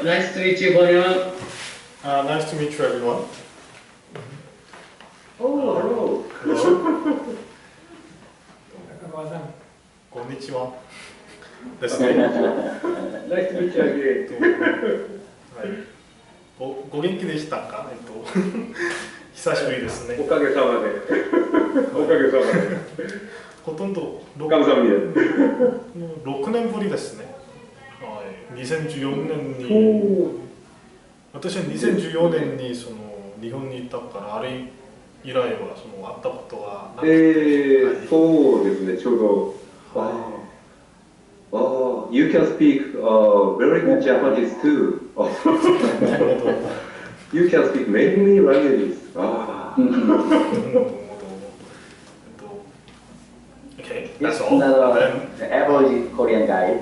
Nice to meet you, Bonnie. Nice to meet you, everyone. Oh, hello. Hello. こんにちは。ですね。Nice to meet you again. はい。ご元気でしたか？久しぶりですね。おかげさまで。おかげさまで。ほとんど6年ぶりですね。2014年に私は2014年にその日本にいたからあれ以来はその会ったことがなくて、そうですね、ちょうど。You can speak very good Japanese too. You can speak many languages. Okay, that's all. The average Korean guy.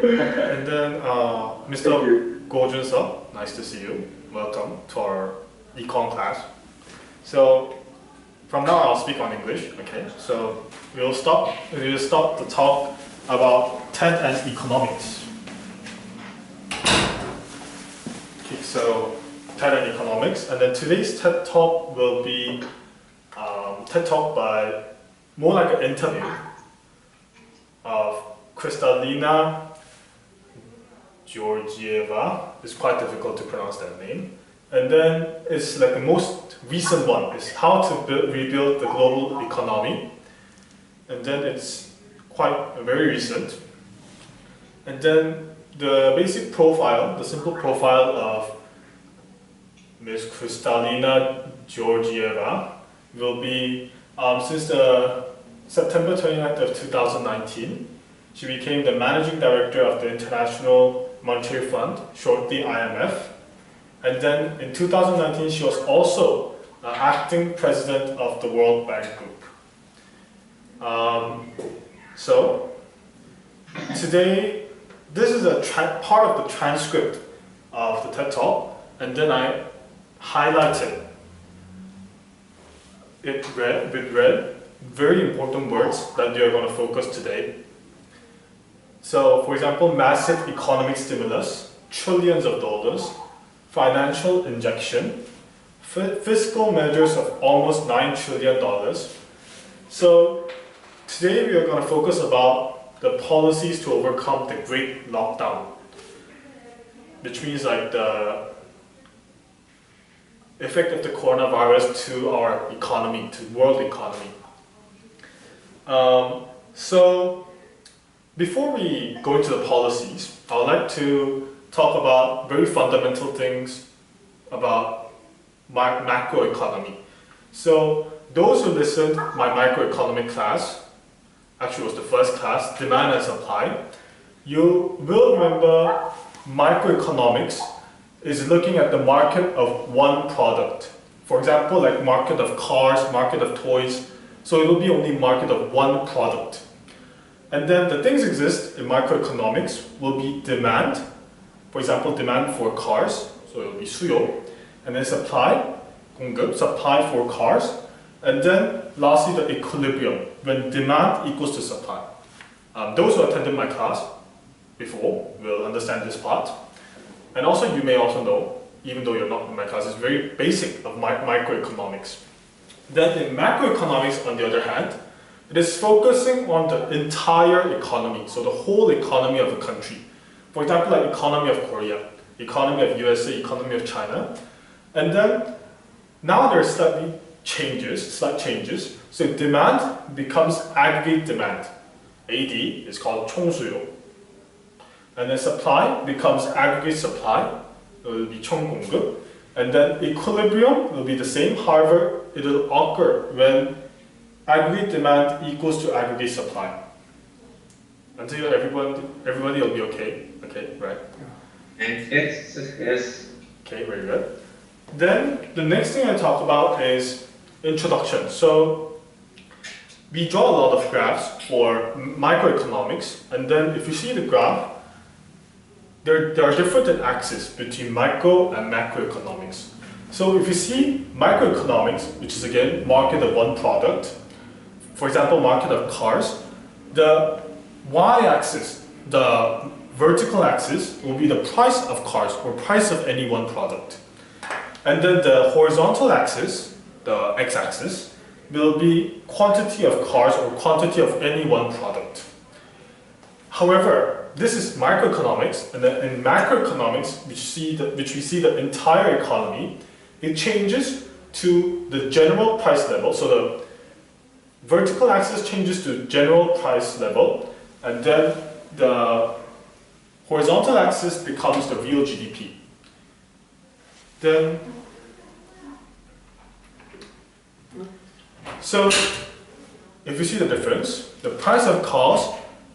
And then Mr. Go-jun-seo, nice to see you. Welcome to our econ class. So from now I'll speak on English. Okay, so we'll start the talk about TED and economics. Okay, so TED and economics, and then today's TED talk will be TED talk by more like an interview of Kristalina Georgieva. It's quite difficult to pronounce that name. And then it's like the most recent one is how to rebuild the global economy. And then it's quite very recent. And then the basic profile, the simple profile of Ms. Kristalina Georgieva will be since the September 29th of 2019, she became the managing director of the International Monetary Fund, shortly IMF. And then in 2019, she was also acting president of the World Bank Group. So today, this is a part of the transcript of the TED Talk, and then I highlighted it with red, very important words that we are going to focus today. So, for example, massive economic stimulus, trillions of dollars, financial injection, fiscal measures of almost $9 trillion. So, today we are going to focus about the policies to overcome the great lockdown, which means like the effect of the coronavirus to our economy, to world economy. So before we go into the policies, I would like to talk about very fundamental things about macroeconomy. So those who listened to my microeconomic class, actually it was the first class, demand and supply, you will remember microeconomics is looking at the market of one product. For example, like market of cars, market of toys. So it will be only market of one product. And then the things exist in microeconomics will be demand. For example, demand for cars. So it will be 수요. And then supply, 공급, supply for cars. And then lastly, the equilibrium, when demand equals to supply. Those who attended my class before will understand this part. And also, you may also know, even though you're not in my class, it's very basic of microeconomics. Then in macroeconomics, on the other hand, it is focusing on the entire economy, so the whole economy of a country. For example, like economy of Korea, economy of USA, economy of China. And then, now there are slight changes. So demand becomes aggregate demand. AD is called 총수요. And then supply becomes aggregate supply, it will be 총공급. And then equilibrium will be the same, however, it will occur when aggregate demand equals to aggregate supply. Until everybody will be okay? Okay, right? Yes. Okay, very good. Then the next thing I talk about is introduction. So we draw a lot of graphs for microeconomics, and then if you see the graph, there are different axes between micro and macroeconomics. So if you see microeconomics, which is again market of one product, for example market of cars, the y-axis, the vertical axis will be the price of cars or price of any one product. And then the horizontal axis, the x-axis, will be quantity of cars or quantity of any one product. However, this is microeconomics, and then in macroeconomics, which we see the entire economy, it changes to the general price level. So the vertical axis changes to general price level, and then the horizontal axis becomes the real GDP. Then, so if you see the difference, the price of cars,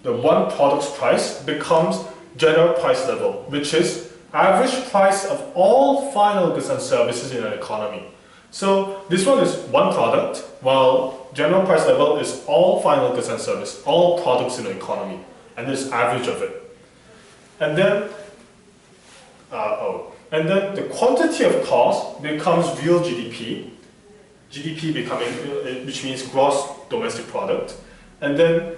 the one product's price becomes general price level, which is average price of all final goods and services in an economy. So this one is one product, while general price level is all final goods and services, all products in the economy, and this average of it. And then, the quantity of cars becomes real GDP, GDP becoming, which means gross domestic product, and then,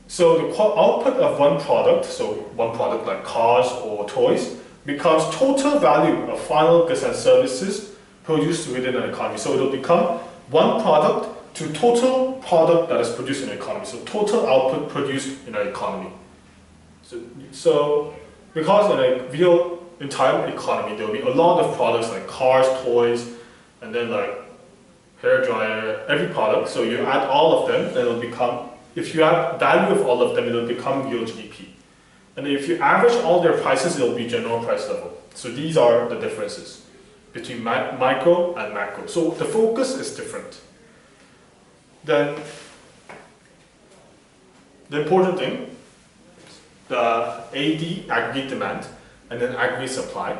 so the output of one product, so one product like cars or toys, becomes total value of final goods and services produced within an economy. So it will become one product to total product that is produced in an economy. So total output produced in an economy. So because in a real entire economy, there will be a lot of products like cars, toys, and then like hair dryer, every product. So you add all of them, then it will become, if you add value of all of them, it will become real GDP. And if you average all their prices, it will be general price level. So these are the differences between micro and macro. So the focus is different. Then the important thing, the AD, aggregate demand, and then aggregate supply.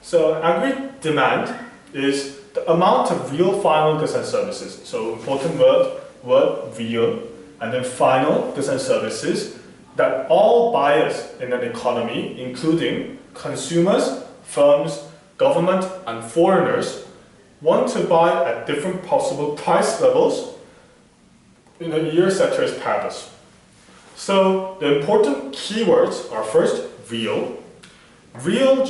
So aggregate demand is the amount of real final goods and services. So important word real, and then final goods and services that all buyers in an economy, including consumers, firms, government, and foreigners, want to buy at different possible price levels in a year such as Paris. So the important keywords are first real. Real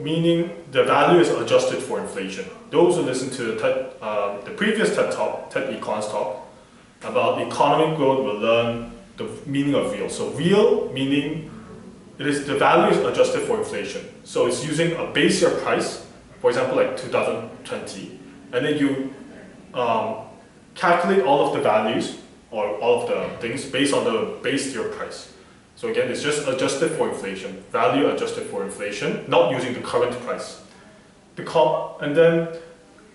meaning the value is adjusted for inflation. Those who listen to the previous TED&ECON's talk about economic growth will learn the meaning of real. So real meaning it is the value is adjusted for inflation. So it's using a base year price, for example, like 2020, and then you calculate all of the values or all of the things based on the base year price. So again, it's just adjusted for inflation, value adjusted for inflation, not using the current price. And then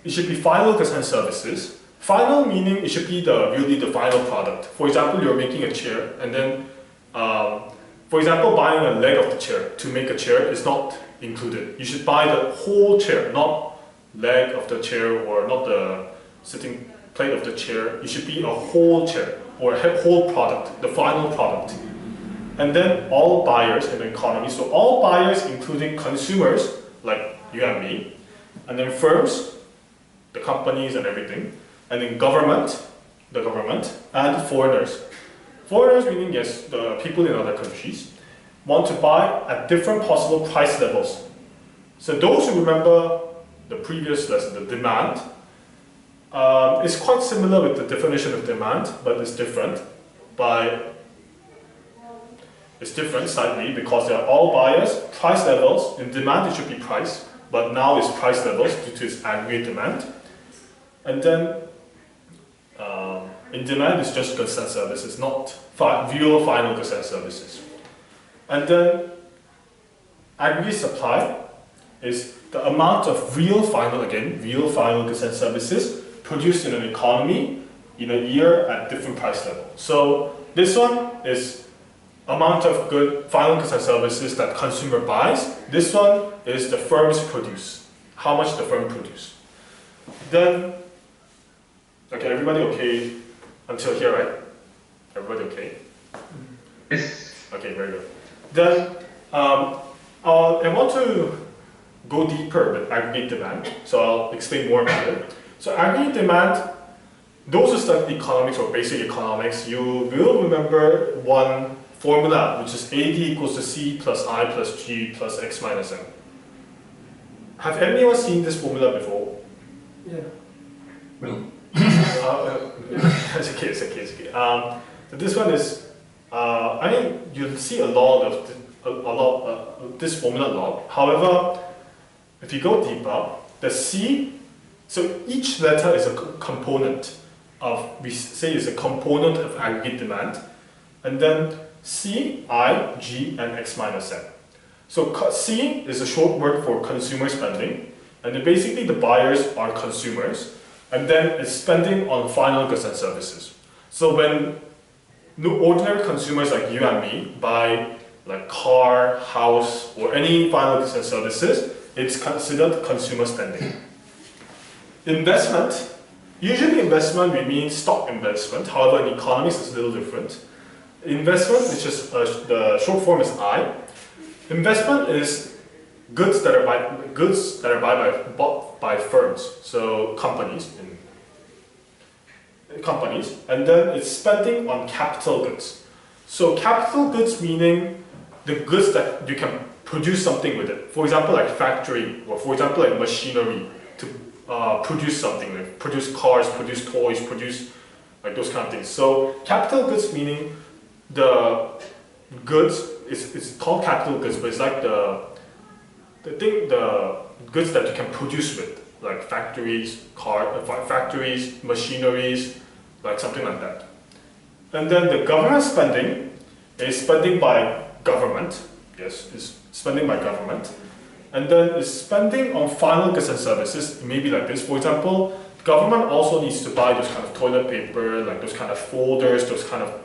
it should be final goods and services. Final meaning it should be really the final product. For example, you're making a chair, and then for example, buying a leg of the chair to make a chair is not included. You should buy the whole chair, not leg of the chair or not the sitting plate of the chair. It should be a whole chair or a whole product, the final product. And then all buyers in the economy, so all buyers including consumers like you and me, and then firms, the companies and everything, and then government, the government, and foreigners. Foreigners meaning, yes, the people in other countries want to buy at different possible price levels. So those who remember the previous lesson, the demand, is quite similar with the definition of demand, but it's different slightly because they are all buyers, price levels. In demand it should be price, but now it's price levels due to its aggregate demand. And then in demand it's just goods and services, not real final goods and services. And then aggregate supply is the amount of real final goods and services produced in an economy in a year at different price level. So this one is amount of final goods and services that consumer buys. This one is the firms produce, how much the firm produce. Then, okay, everybody okay until here, right? Everybody okay? Yes. Okay, very good. Then I want to go deeper with aggregate demand, so I'll explain more about it. So aggregate demand, those who study economics or basic economics, you will remember one formula, which is AD equals to C plus I plus G plus X minus M. Have anyone seen this formula before? Yeah. It's okay. So this one is, I mean, you'll see a lot of this formula a lot. However, if you go deeper, the C, so each letter is a component of, we say is a component of aggregate demand, and then C, I, G, and X minus M. So C is a short word for consumer spending, and then basically the buyers are consumers, and then it's spending on final goods and services. So when ordinary consumers like you and me buy like car, house, or any final goods and services, it's considered consumer spending. Investment, usually investment we mean stock investment, however in economics it's a little different. Investment, which is the short form is I. Investment is goods that are bought by firms, so companies, and then it's spending on capital goods. So capital goods meaning the goods that you can produce something with it. For example, like factory, or for example, like machinery to produce something, like produce cars, produce toys, produce like those kind of things. So capital goods meaning the goods, it's called capital goods, but it's like the goods that you can produce with, like factories, factories, machineries, like something like that. And then the government spending is spending by government. Yes, is spending by government. And then is spending on final goods and services, maybe like this. For example, government also needs to buy those kind of toilet paper, like those kind of folders, those kind of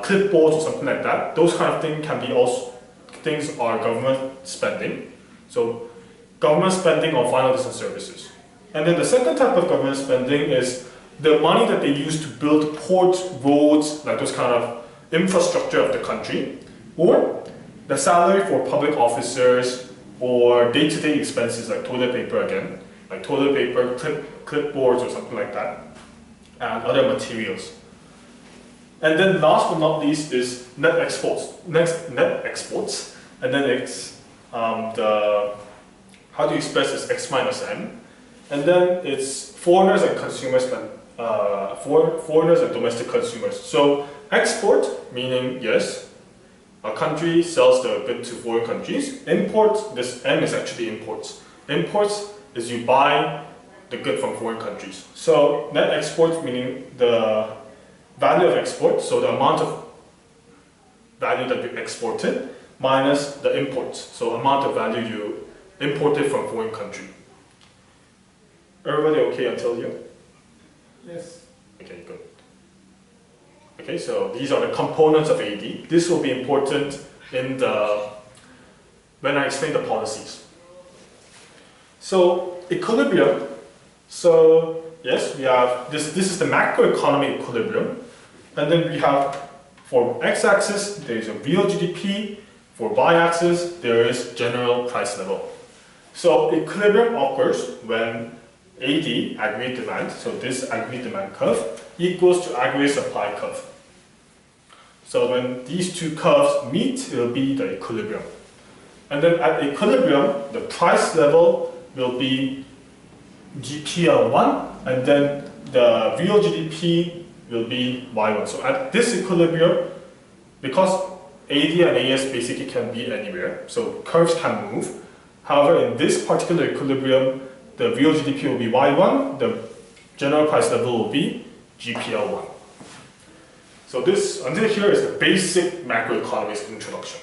clipboards or something like that. Those kind of things can be also, things are government spending. So government spending on final goods and services. And then the second type of government spending is the money that they use to build ports, roads, like those kind of infrastructure of the country, or the salary for public officers, or day-to-day expenses like toilet paper again, like toilet paper, clipboards or something like that, and other materials. And then last but not least is net exports. Net exports, and then it's how do you express this X minus M, and then it's foreigners and consumers spend. Foreigners and domestic consumers. So export meaning yes, a country sells the good to foreign countries. Import, this M is actually imports. Imports is you buy the good from foreign countries. So net export meaning the value of export, so the amount of value that you exported minus the imports, so amount of value you imported from foreign country. Everybody okay until here? Yes. Okay, good. Okay, so these are the components of AD. This will be important in when I explain the policies. So equilibrium. So yes, we have this is the macroeconomic equilibrium, and then we have for x-axis there is a real GDP. For y-axis there is general price level. So equilibrium occurs when AD, aggregate demand, so this aggregate demand curve, equals to aggregate supply curve. So when these two curves meet, it will be the equilibrium. And then at equilibrium, the price level will be GPL1, and then the real GDP will be Y1. So at this equilibrium, because AD and AS basically can be anywhere, so curves can move. However, in this particular equilibrium, the real GDP will be Y1, the general price level will be GPL1. So this, until here, is the basic macroeconomics introduction.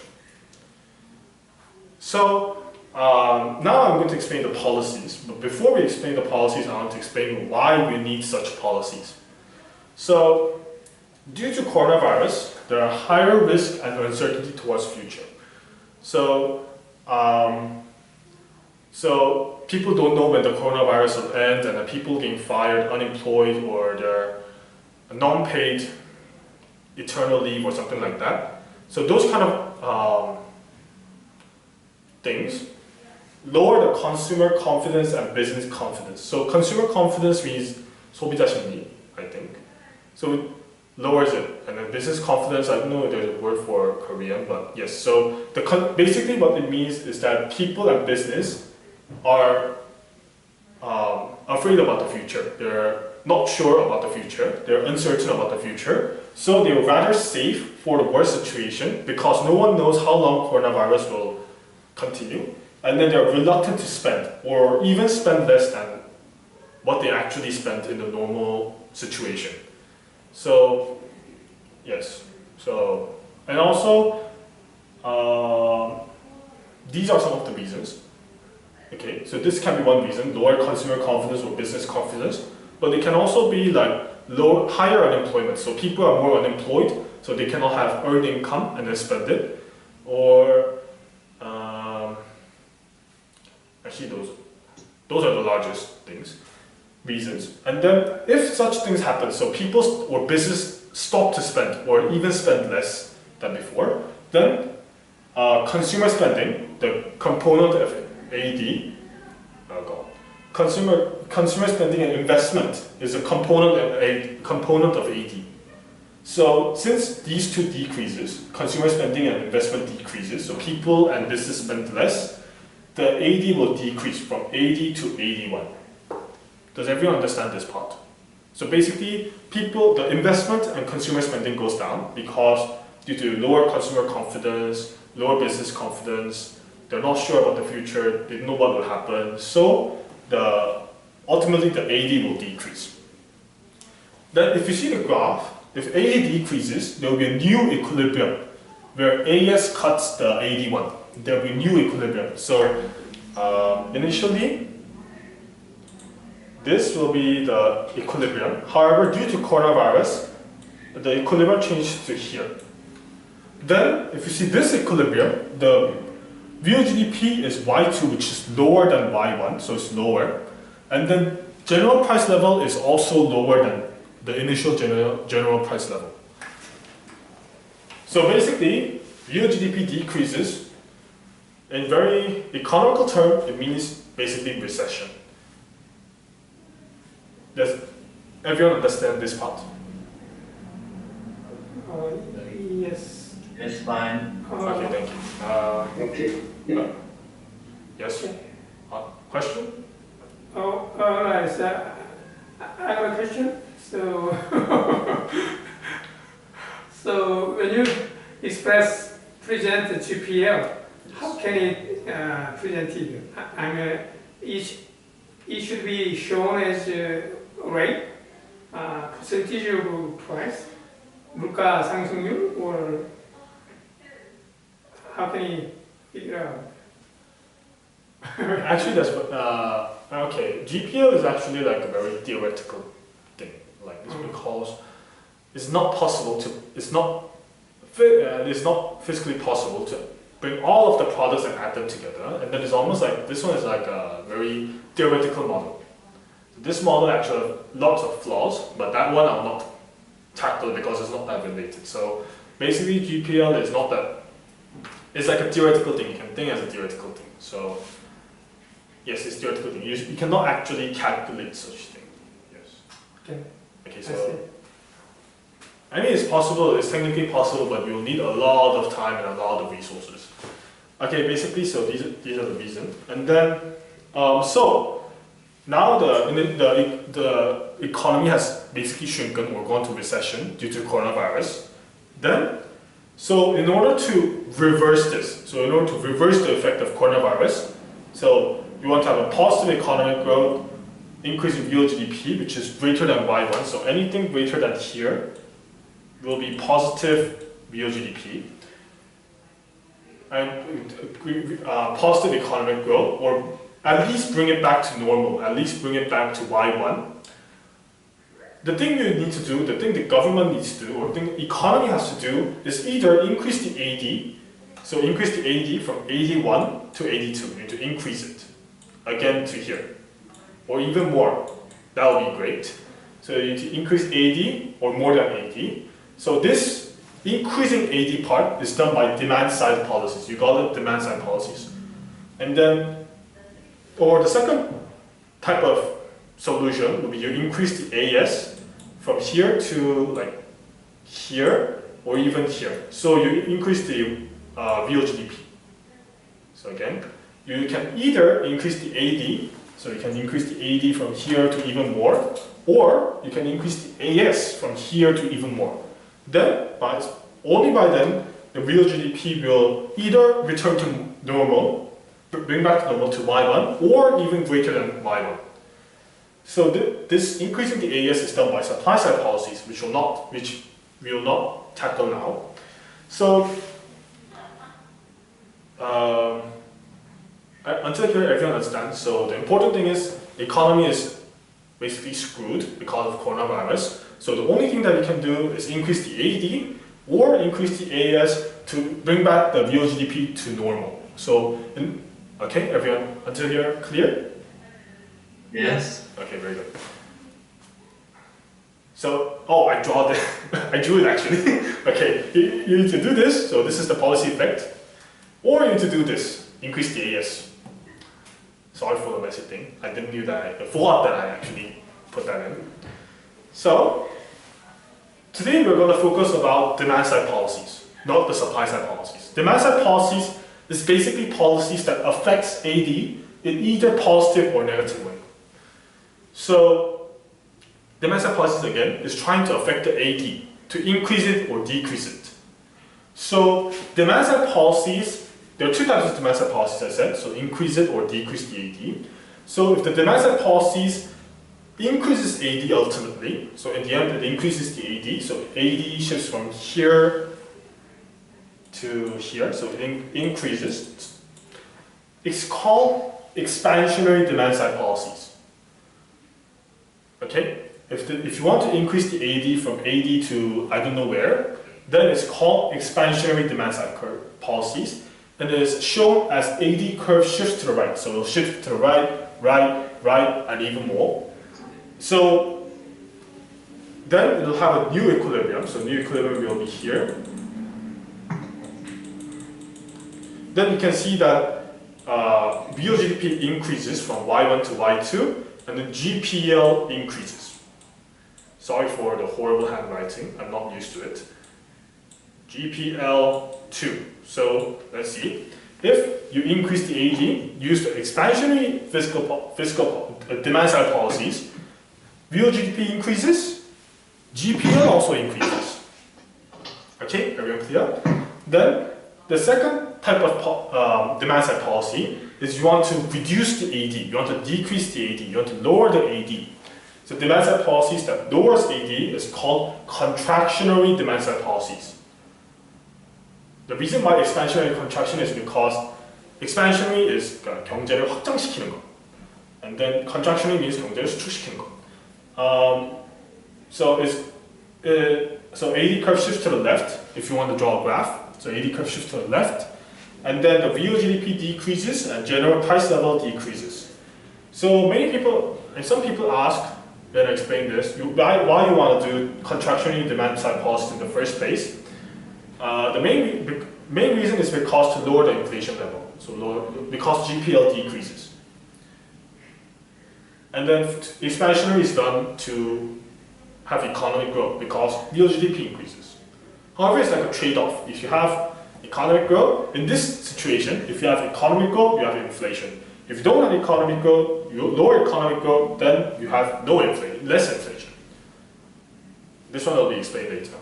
So now I'm going to explain the policies, but before we explain the policies, I want to explain why we need such policies. So due to coronavirus, there are higher risk and uncertainty towards future. So people don't know when the coronavirus will end, and the people getting fired, unemployed, or they're non-paid eternal leave or something like that. So those kind of things lower the consumer confidence and business confidence. So consumer confidence means 소비자 심리, I think. So lowers it. And then business confidence, I don't know if there's a word for Korean, but yes. So basically what it means is that people and business are afraid about the future. They're not sure about the future. They're uncertain about the future. So they're rather safe for the worst situation because no one knows how long coronavirus will continue. And then they're reluctant to spend or even spend less than what they actually spent in the normal situation. So, yes. So, and also, these are some of the reasons. Okay, so this can be one reason, lower consumer confidence or business confidence, but it can also be like higher unemployment. So people are more unemployed, so they cannot have earned income and then spend it. Or, actually those are the largest reasons. And then if such things happen, so people or business stop to spend or even spend less than before, then consumer spending, the component of AD, consumer spending and investment is a component of AD. So since these two decreases, consumer spending and investment decreases, so people and business spend less, the AD will decrease from 80 to 81. Does everyone understand this part? So basically, the investment and consumer spending goes down because due to lower consumer confidence, lower business confidence, they're not sure about the future, they don't know what will happen, so ultimately the AD will decrease. Then if you see the graph, if AD decreases, there will be a new equilibrium where AS cuts the AD1. There will be a new equilibrium. So initially, this will be the equilibrium. However, due to coronavirus, the equilibrium changes to here. Then, if you see this equilibrium, the real GDP is Y2, which is lower than Y1, so it's lower. And then general price level is also lower than the initial general price level. So basically, real GDP decreases. In very economical term, it means basically recession. Does everyone understand this part? Yes. That's fine. Okay, thank you. Okay. Yes? Question? Oh, all right. So I have a question. So, so when you present the GPL, how can it present it? I mean, it should be shown as a rate, percentage of price, 물가 상승률, or how can you figure out? Actually, that's what. Okay, GPL is actually like a very theoretical thing. Like this because it's not possible to. It's not physically possible to bring all of the products and add them together, and then it's almost like this one is like a very theoretical model. So this model actually has lots of flaws, but that one I'll not tackle because it's not that related. So basically, GPL is not that. It's like a theoretical thing. You can think as a theoretical thing. So yes, it's theoretical thing. You cannot actually calculate such thing. Yes. Okay. Okay. So I mean, it's possible. It's technically possible, but you'll need a lot of time and a lot of resources. Okay. Basically, so these are the reasons. And then so now the economy has basically shrunken or gone to recession due to coronavirus. Then. So in order to reverse this, the effect of coronavirus, so you want to have a positive economic growth, increase in real GDP, which is greater than Y1, so anything greater than here will be positive real GDP, and positive economic growth, or at least bring it back to normal, at least bring it back to Y1. The thing you need to do, the thing the government needs to do, or the thing the economy has to do, is either increase the AD, so increase the AD from 81 to 82, you need to increase it, again to here, or even more, that would be great. So you need to increase AD, or more than AD. So this increasing AD part is done by demand side policies, you call it demand side policies. And then, or the second type of solution would be you increase the AS from here to like here, or even here. So you increase the real GDP. So again, you can either increase the AD, so you can increase the AD from here to even more, or you can increase the AS from here to even more. Then, only by then, the real GDP will either return to normal, bring back to normal to Y1, or even greater than Y1. So this increasing the AS is done by supply side policies, which we will not tackle now. So until here, everyone understands. So the important thing is the economy is basically screwed because of coronavirus. So the only thing that we can do is increase the AD or increase the AS to bring back the real GDP to normal. So, okay, everyone, until here, clear? Yes. Okay, very good. So, I drew it actually. Okay, you need to do this. So this is the policy effect. Or you need to do this, increase the AS. Sorry for the messy thing. I didn't knew that, I forgot that I actually put that in. So, today we're going to focus about demand side policies, not the supply side policies. Demand side policies is basically policies that affects AD in either positive or negative way. So, demand side policies again is trying to affect the AD to increase it or decrease it. So, demand side policies, there are two types of demand side policies I said, so increase it or decrease the AD. So, if the demand side policies increases AD ultimately, so in the end it increases the AD, so AD shifts from here to here, so it increases. It's called expansionary demand side policies. Okay, if you want to increase the AD from AD to I don't know where, then it's called expansionary demand side curve policies, and it is shown as AD curve shifts to the right, so it'll shift to the right, and even more. So then it'll have a new equilibrium, so new equilibrium will be here. Then you can see that real GDP increases from Y1 to Y2, and the GPL increases. Sorry for the horrible handwriting, I'm not used to it. GPL2. So let's see. If you increase the AD, use the expansionary fiscal demand side policies, real GDP increases, GPL also increases. Okay, everyone clear? Then the second type of demand side policy is you want to reduce the AD, you want to decrease the AD, you want to lower the AD. So demand side policies that lowers AD is called contractionary demand side policies. The reason why expansionary and contraction is because expansionary is 경제를 확장시키는 거, and then contractionary means 경제를 수축시키는 거. So AD curve shifts to the left if you want to draw a graph. So AD curve shifts to the left, and then the real GDP decreases and general price level decreases. So some people ask when I explain this, why you want to do contractionary demand side policies in the first place. The main reason is because to lower the inflation level, because GPL decreases. And then expansionary is done to have economic growth because real GDP increases. However, it's like a trade-off. If you have economic growth, in this situation, if you have economic growth, you have inflation. If you don't have economic growth, you lower economic growth, then you have no inflation, less inflation. This one will be explained later.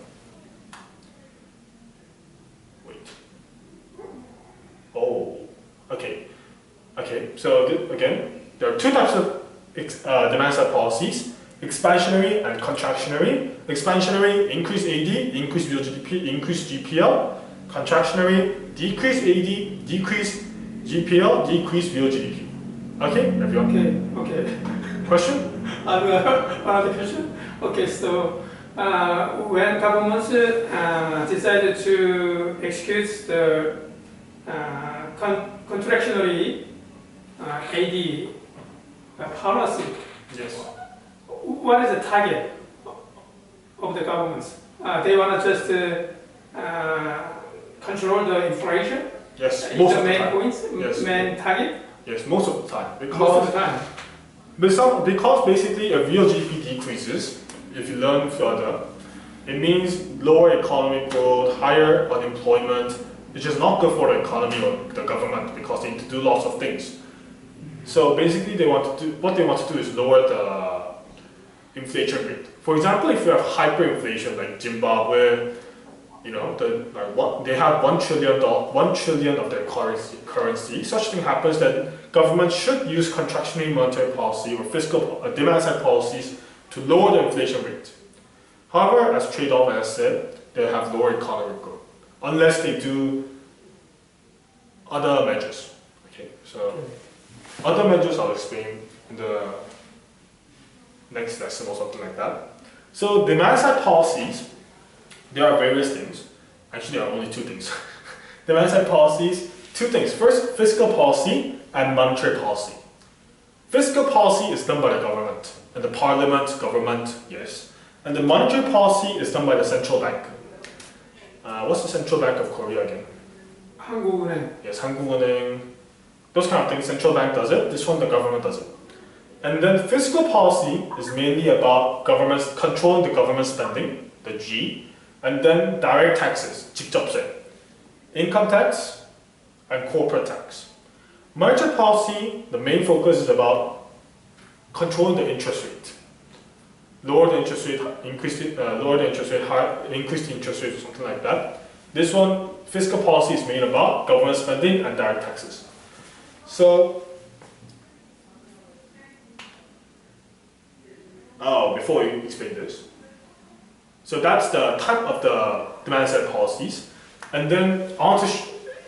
Okay, so again, there are two types of demand side policies, expansionary and contractionary. Expansionary, increase AD, increase real GDP, increase GPL. Contractionary, decrease AD, decrease GPL, decrease real GDP. Okay, everyone? Okay. Question? Another question? Okay, so when governments decided to execute the contractionary AD policy, Yes. what is the target of the governments? They want to just control the inflation? Yes, Is most the of the main time. points, Yes. main target? Yes, most of the time. Most of the time. Because basically a real GDP decreases, if you learn further, It means lower economic growth, higher unemployment, which is not good for the economy or the government because they need to do lots of things. So basically, what they want to do is lower the inflation rate. For example, if you have hyperinflation like Zimbabwe, you know, they have $1 trillion of their currency. Such thing happens that government should use contractionary monetary policy or fiscal demand side policies to lower the inflation rate. However, as trade-off, as I said, they have lower economic growth unless they do other measures. Okay, so other measures I'll explain in the next lesson or something like that. So demand side policies, there are various things. Actually, there are only two things. Demand side policies, two things. First, fiscal policy and monetary policy. Fiscal policy is done by the government and the parliament, government, yes. And the monetary policy is done by the central bank. What's the central bank of Korea again? 한국은행. Yes, 한국은행. Those kind of things, central bank does it. This one, the government does it. And then fiscal policy is mainly about controlling the government spending, the G, and then direct taxes, 직접세, income tax, and corporate tax. Monetary policy, the main focus is about controlling the interest rate. Lower the interest rate, increase the interest rate, or something like that. This one, fiscal policy is made about government spending and direct taxes. So, before we explain this, so that's the type of the demand side policies, and then I want to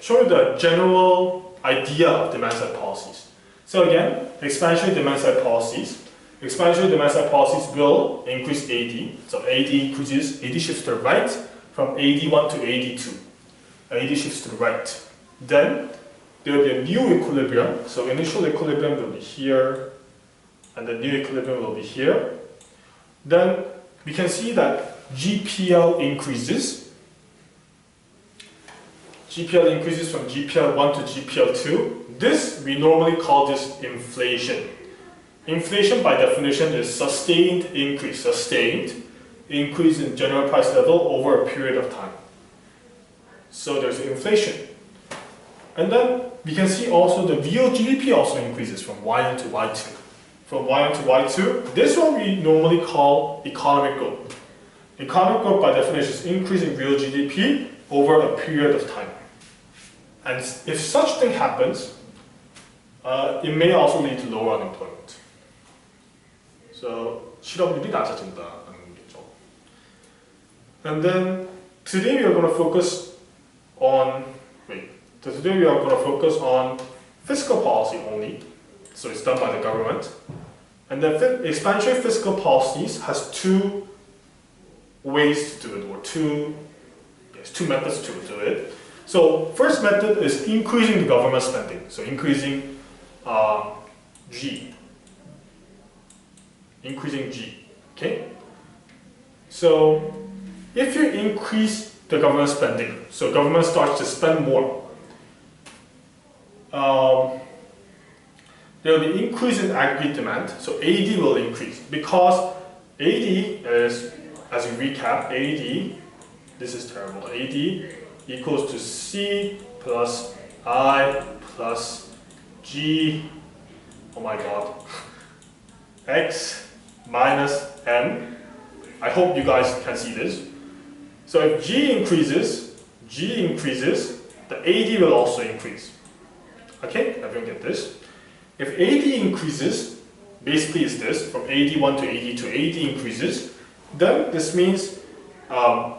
show you the general idea of demand side policies. So again, expansionary demand side policies. Expansionary demand side policies will increase AD. So AD increases, AD shifts to the right from AD1 to AD2. AD shifts to the right. Then there will be a new equilibrium. So initial equilibrium will be here, and the new equilibrium will be here. Then we can see that GPL increases. GPL increases from GPL1 to GPL2. This, we normally call this inflation. Inflation by definition is sustained increase in general price level over a period of time. So there's inflation. And then we can see also the real GDP also increases from Y1 to Y2. From Y1 to Y2, this one we normally call economic growth. Economic growth by definition is increase in real GDP over a period of time. And if such thing happens, it may also lead to lower unemployment. So 실업률이 낮아진다는 거죠. And then today we are going to focus on fiscal policy only. So it's done by the government. And then expansionary fiscal policies has two ways to do it, or two methods to do it. So first method is increasing the government spending. So increasing G. Increasing G. Okay? So if you increase the government spending, so government starts to spend more, there will be increase in aggregate demand, so AD will increase because AD is, as we recap, AD, this is terrible, AD equals to C plus I plus G, oh my god, X minus M. I hope you guys can see this. So if G increases, the AD will also increase. Okay, everyone get this? If AD increases, basically is this, from AD1 to AD2, AD increases, then this means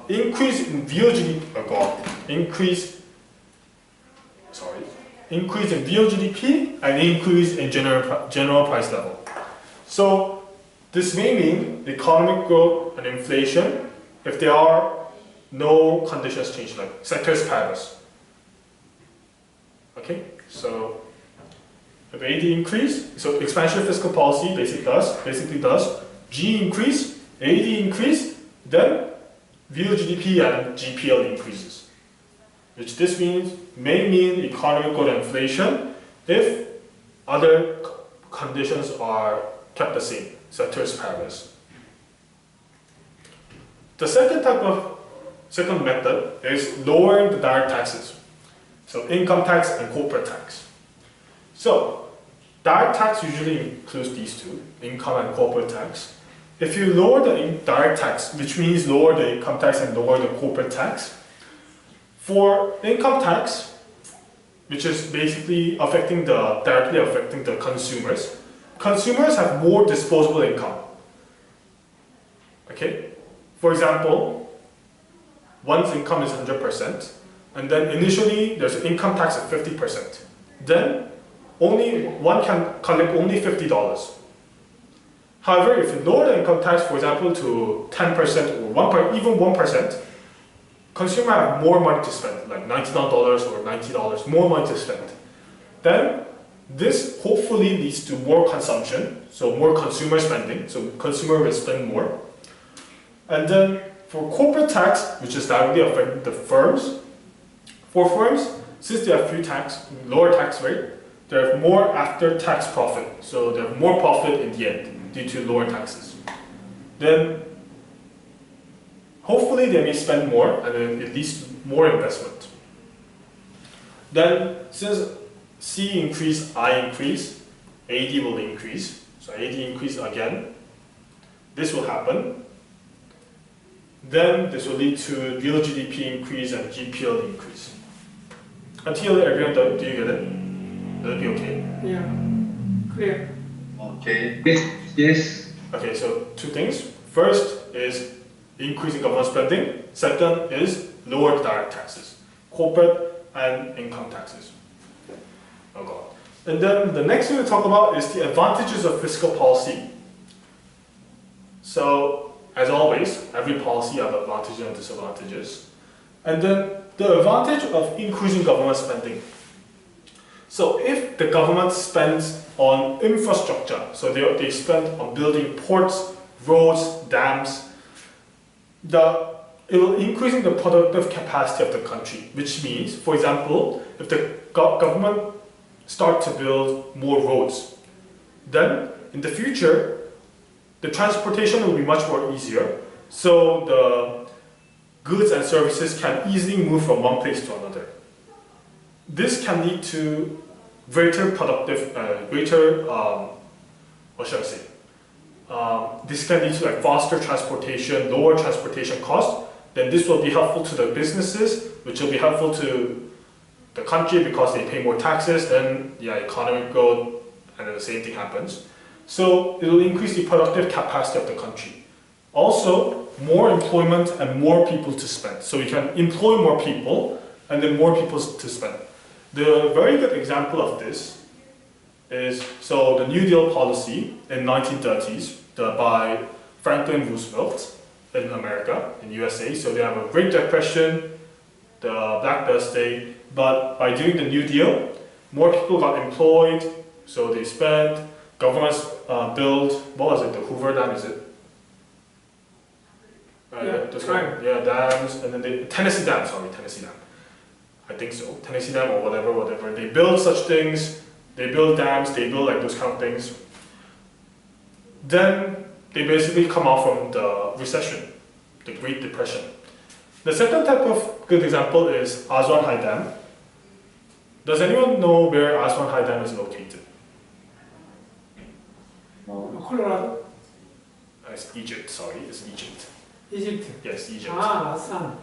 increase in real GDP, increase in real GDP and increase in general price level. So this may mean economic growth and inflation if there are no conditions change, like ceteris paribus. Okay, so if AD increase, so expansionary fiscal policy basically does G increase, AD increase, then real GDP and GPL increases. Which this may mean economic growth and inflation if other conditions are kept the same, ceteris paribus. The second method is lowering the direct taxes. So income tax and corporate tax. So direct tax usually includes these two, income and corporate tax. If you lower the direct tax, which means lower the income tax and lower the corporate tax, for income tax, which is basically directly affecting the consumers, consumers have more disposable income. Okay? For example, one's income is 100%, and then initially there's an income tax of 50%. Then one can collect only $50. However, if you lower the income tax, for example, to 10% or even 1%, consumers have more money to spend, like $99 or $90, more money to spend. Then this hopefully leads to more consumption, so more consumer spending, so consumer will spend more. And then for corporate tax, which is directly affecting the firms, for firms, since they have lower tax rate, they have more after-tax profit, so they have more profit in the end due to lower taxes. Then hopefully they may spend more, and then it leads to more investment. Then since C increase, I increase, AD will increase. So AD increase again. This will happen. Then this will lead to real GDP increase and GPL increase. Until everyone, do you get it? That'll be okay. Yeah, clear. Okay. Yes. Okay, so two things. First is increasing government spending. Second is lower direct taxes, corporate and income taxes. Oh God. And then the next thing we talk about is the advantages of fiscal policy. So, as always, every policy has advantages and disadvantages. And then the advantage of increasing government spending. So if the government spends on infrastructure, so they spend on building ports, roads, dams, it will increasing the productive capacity of the country, which means, for example, if the government start to build more roads, then in the future, the transportation will be much more easier, so the goods and services can easily move from one place to another. This can lead to greater this can lead to like faster transportation, lower transportation costs. Then this will be helpful to the businesses, which will be helpful to the country because they pay more taxes. Then economic growth, and then the same thing happens. So it will increase the productive capacity of the country. Also, more employment and more people to spend. So we can employ more people and then more people to spend. The very good example of this is, so the New Deal policy in 1930s by Franklin Roosevelt in America, in USA. So they have a Great Depression, the Black Death Day, but by doing the New Deal, more people got employed, so they spent, governments built, what was it, the Hoover Dam, is it? Dams, and then Tennessee Dam. I think so, Tennessee Dam or whatever. They build such things, they build dams, they build like those kind of things. Then they basically come out from the recession, the Great Depression. The second type of good example is Aswan High Dam. Does anyone know where Aswan High Dam is located? Colorado? It's Egypt, sorry, it's Egypt. Egypt? Yes, Egypt. Aswan.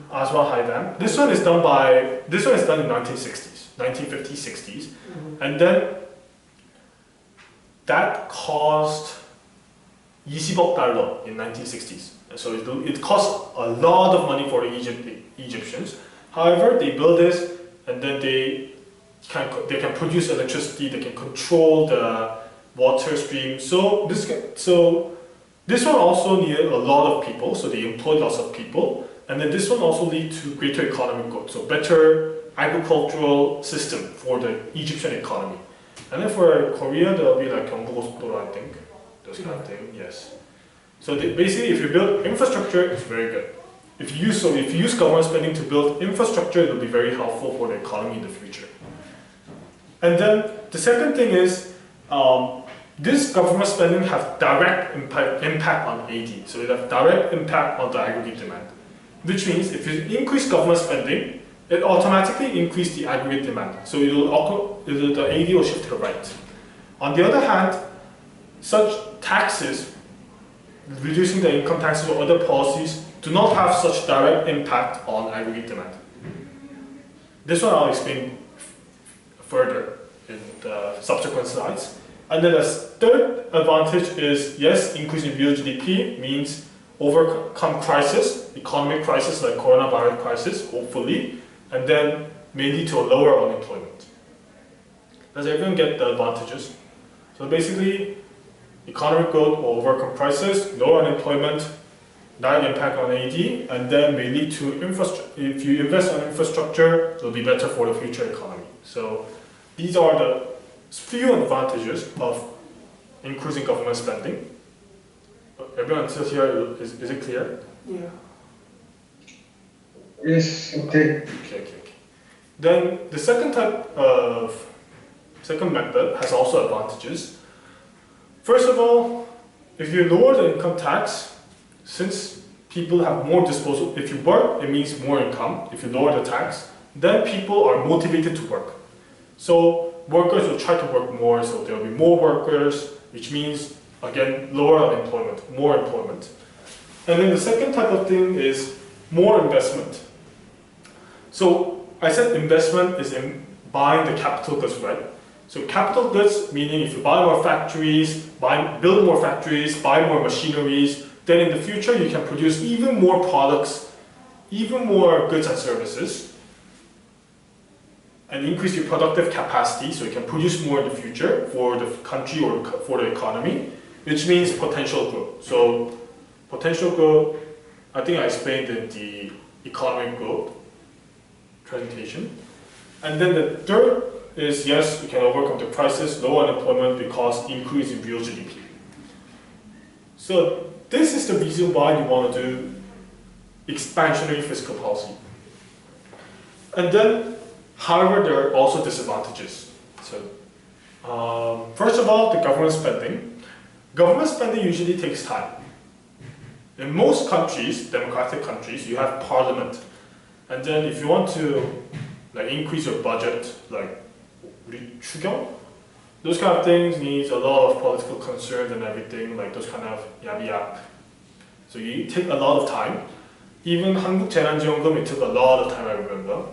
Aswan High Dam. This one is done in 1960s, 1950s, 60s. Mm-hmm. And then that cost $20억 in 1960s. So it cost a lot of money for the Egyptians. However, they build this and then they can produce electricity, they can control the water stream. So this one also needed a lot of people, so they employed lots of people. And then this one also lead to greater economic growth, so better agricultural system for the Egyptian economy. And then for Korea, there'll be like 경부고속도로, I think, those kind of thing. Yes. So basically, if you build infrastructure, it's very good. If you use government spending to build infrastructure, it will be very helpful for the economy in the future. And then the second thing is this government spending has direct impact on AD, so it has direct impact on the aggregate demand. Which means if you increase government spending, it automatically increases the aggregate demand. So the AD will shift to the right. On the other hand, such taxes, reducing the income taxes or other policies, do not have such direct impact on aggregate demand. This one I'll explain further in the subsequent slides. And then the third advantage is, yes, increasing real GDP means overcome crisis, economic crisis like coronavirus crisis, hopefully, and then may lead to a lower unemployment. Does everyone get the advantages? So basically, economic growth will overcome crisis, lower unemployment, direct impact on AD, and then may lead to infrastructure. If you invest on infrastructure, it will be better for the future economy. So these are the few advantages of increasing government spending. Everyone until here, is it clear? Yeah. Yes, okay. Okay. Then the second method has also advantages. First of all, if you lower the income tax, since people have more disposal, if you work, it means more income. If you lower the tax, then people are motivated to work. So workers will try to work more, so there will be more workers, which means, again, lower unemployment, more employment. And then the second type of thing is more investment. So I said investment is in buying the capital goods, right? So capital goods, meaning if you buy more factories, build more factories, buy more machineries, then in the future you can produce even more products, even more goods and services, and increase your productive capacity so you can produce more in the future for the country or for the economy, which means potential growth. So potential growth, I think I explained in the economic growth presentation. And then the third is, yes, we can overcome the crisis, low unemployment because increase in real GDP. So this is the reason why you want to do expansionary fiscal policy. And then, however, there are also disadvantages. So, first of all, the government spending. Government spending usually takes time. In most countries, democratic countries, you have parliament. And then if you want to increase your budget, like 추경, those kind of things needs a lot of political concerns and everything, like those kind of yap. So you take a lot of time. Even 한국 재난지원금, it took a lot of time, I remember.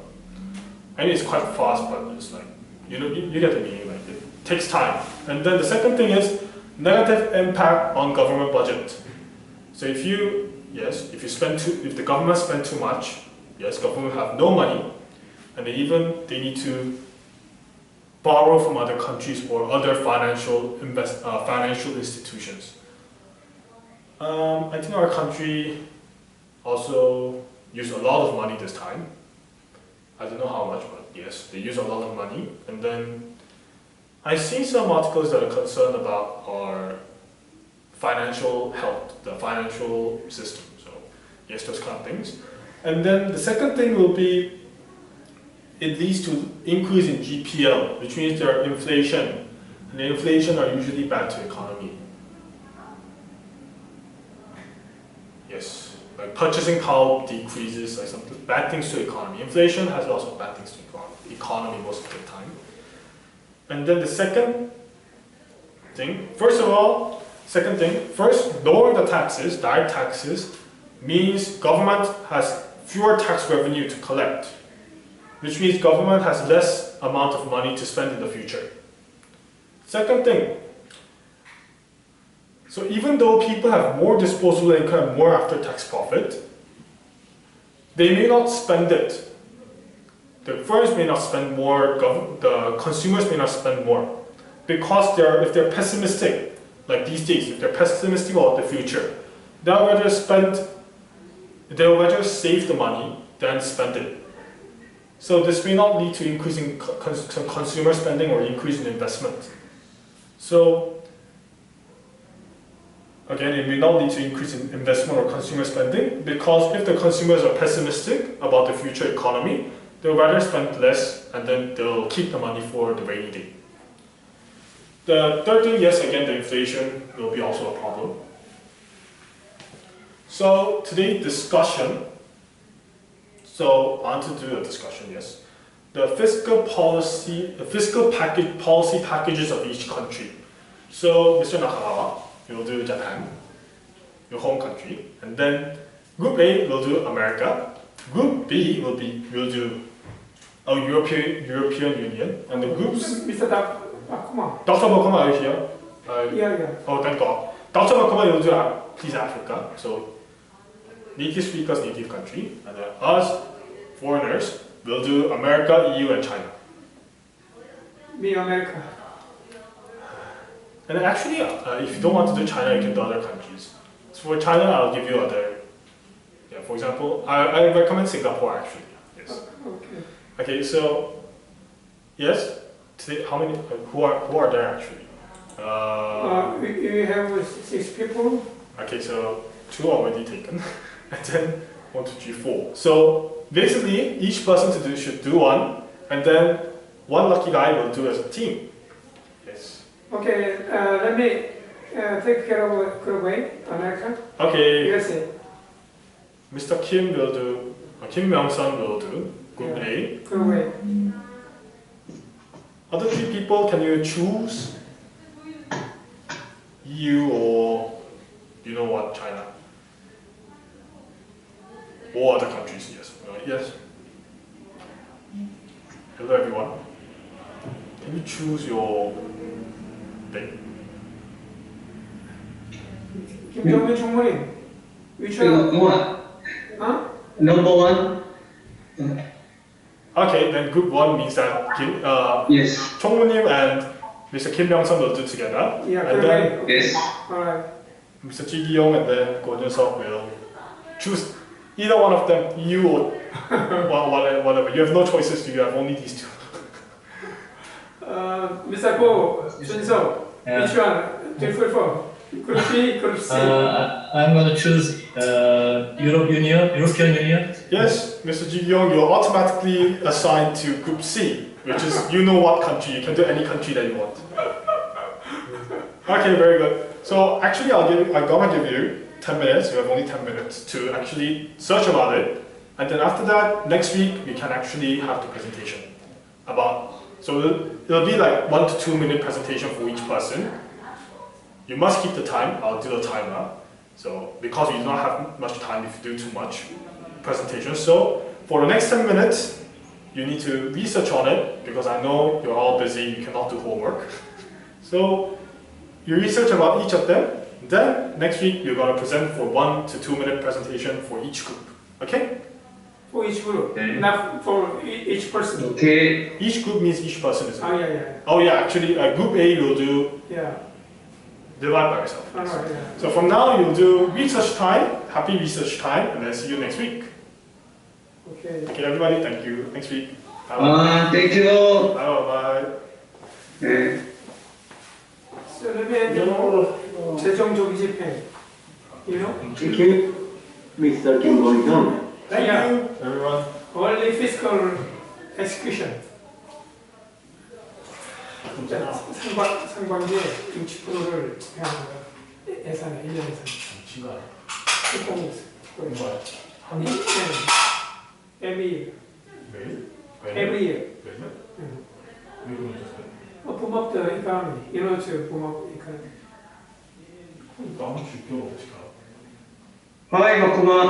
I mean, it's quite fast, but it's like, you get the meaning, like it takes time. And then the second thing is negative impact on government budget. So if the government spend too much, yes, government have no money, and they need to borrow from other countries or other financial institutions. I think our country also used a lot of money this time. I don't know how much, but yes, they use a lot of money. And then I see some articles that are concerned about our financial health, the financial system. So yes, those kind of things. And then the second thing will be, it leads to increase in GPL, which means there are inflation. And the inflation are usually bad to economy. Yes, like purchasing power decreases, like some bad things to economy. Inflation has lots of bad things to economy most of the time. And then the second thing, first, lowering the taxes, direct taxes, means government has fewer tax revenue to collect, which means government has less amount of money to spend in the future. Second thing, so even though people have more disposable income, more after-tax profit, they may not spend it. The firms may not spend more, the consumers may not spend more. Because if they're pessimistic, like these days, if they're pessimistic about the future, they'll rather save the money than spend it. So this may not lead to increasing consumer spending or increase in investment. So again, it may not lead to increase in investment or consumer spending, because if the consumers are pessimistic about the future economy, they'll rather spend less and then they'll keep the money for the rainy day. The third thing, yes, again, the inflation will be also a problem. So today discussion. So I want to do a discussion, yes. The fiscal policy, the fiscal package, policy packages of each country. So Mr. Nakagawa, you will do Japan, your home country, and then Group A will do America. Group B will do a European Union, and the groups. Mr. Bakuma. Dr. Bakuma, are you here? Yeah. Oh, thank God. Dr. Bakuma, you'll do please Africa. So native speakers, native country, and then us foreigners will do America, EU, and China. Me, America. And then actually, if you don't want to do China, you can do other countries. So for China, I'll give you other. Yeah, for example, I recommend Singapore actually. Yes. Okay. Okay, so yes. Today, how many? Who are there actually? We have 6 people. Okay, so 2 already taken, and then 1, 2, 3, 4. So basically, each person should do one, and then one lucky guy will do as a team. Yes. Okay, let me take care of Group A, America. Okay. USA. Mr. Kim will do. Kim Myung-sun will do Group A. Group A. Other 3 people, can you choose? EU or you know what, China? Or other countries, yes. Yes. Hello everyone. Can you choose your thing? 김정민 총무님. Which one? One. Huh? Number one. Okay, then group 1 means that Yes. Chongmunim and Mr. Kim Myung-sun will do together. Yeah, and Group then A. Yes. Alright. Mr. Ji Gi-yong and then Go Jun-seok will choose either one of them, you or whatever. You have no choices, you have only these 2. Mr. Go Jun-seok. Yeah. Which one do you prefer? Group B, Group C? I'm going to choose European Union. Yes, Mr. Ji Gi-yong, you're automatically assigned to group C, which is you know what country, you can do any country that you want. Okay, very good. So actually I'm gonna give you 10 minutes, you have only 10 minutes to actually search about it. And then after that, next week, we can actually have the presentation about, so it'll be like 1 to 2 minute presentation for each person. You must keep the time, I'll do the timer. So, because we do not have much time if you do too much presentation. So, for the next 10 minutes, you need to research on it, because I know you're all busy, you cannot do homework. So, you research about each of them, then next week you're going to present for 1 to 2 minute presentation for each group. Okay? For each group, Okay. not for each person. Okay. Each group means each person is. Oh, yeah. Oh yeah, actually group A will do Yeah. divide by yourself. Alright, yeah. So from now you'll do research time, happy research time, and then see you next week. Okay. Okay everybody, thank you. Next week. Thank you. Bye. 네. So let me end the 재정적 집행. You know? Thank you, Mr. Kim Go-hyun. Thank Yeah. you everyone. Only fiscal execution. 상반기에 60%를 해야 하는 거야. 예산에 1년 예산. Every year. Boom up the economy. You know, to boom up the economy. Hi, Bakuma.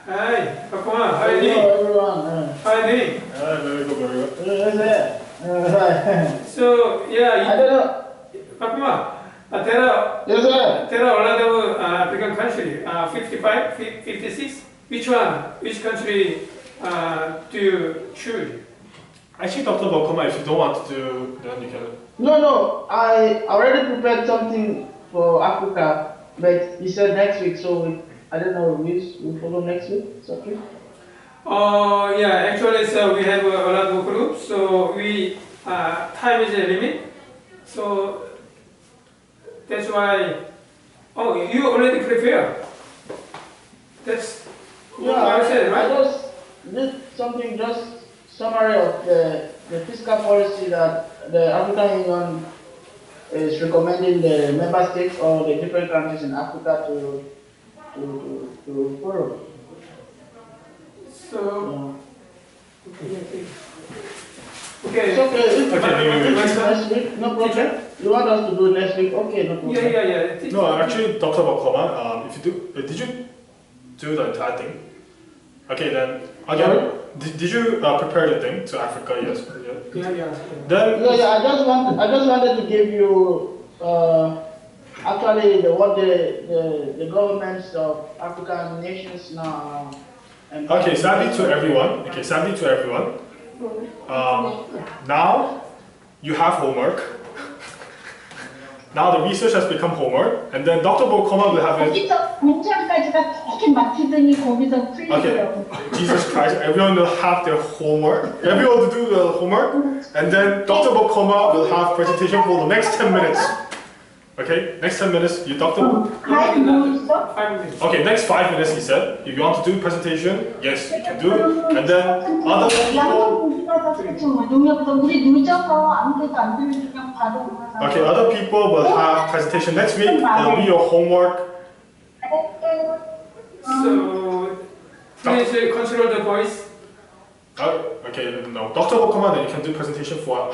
Hi, Bakuma, how are you doing? Hello everyone. How are you doing? Very good. Yes, So, I yeah, don't know. Bakuma, there are Yes, sir. a lot of African countries, 55, 56. Which one? Which country do you choose? Actually, Dr. Bakuma, if you don't want to do, then you can. No, I already prepared something for Africa, but you said next week, so I don't know which will follow next week. It's okay. Yeah, actually, so we have a lot of groups, so we time is a limit, so that's why. Oh, you already prepared. That's what I said, I right? just did something just summary of the fiscal policy that the African Union is recommending the member states or the different countries in Africa to follow. So, It's okay. okay. If Okay, next week, no problem. You want us to do next week? Okay, no problem. Yeah. No, actually, Dr. Bakoma, if you do, did you do the entire thing? Okay, then again, did you prepare the thing to Africa? Yes. Yeah. Then I just wanted to give you actually what the governments of African nations now. okay, sadly to everyone. Okay, sadly to everyone. Now you have homework. Now the research has become homework, and then Dr. Bokoma will have it. 거기서 문장까지가 되게 막히더니 거기서 풀리더라고. Okay, Jesus Christ, everyone will have their homework. Everyone will do the homework, and then Dr. Bokoma will have presentation for the next 10 minutes. Okay, next 10 minutes, you Dr. 과연 뭐 있어? 5 minutes. Okay, next 5 minutes, he said. If you want to do presentation, yes, you can do. And then other people. 농협에서 우리 늦어서 아무것도 안 들리고 그냥 바로 Okay, other people will have presentation next week. It'll be your homework. So, please control the voice. Okay, no, Dr. Bokoma, then you can do presentation for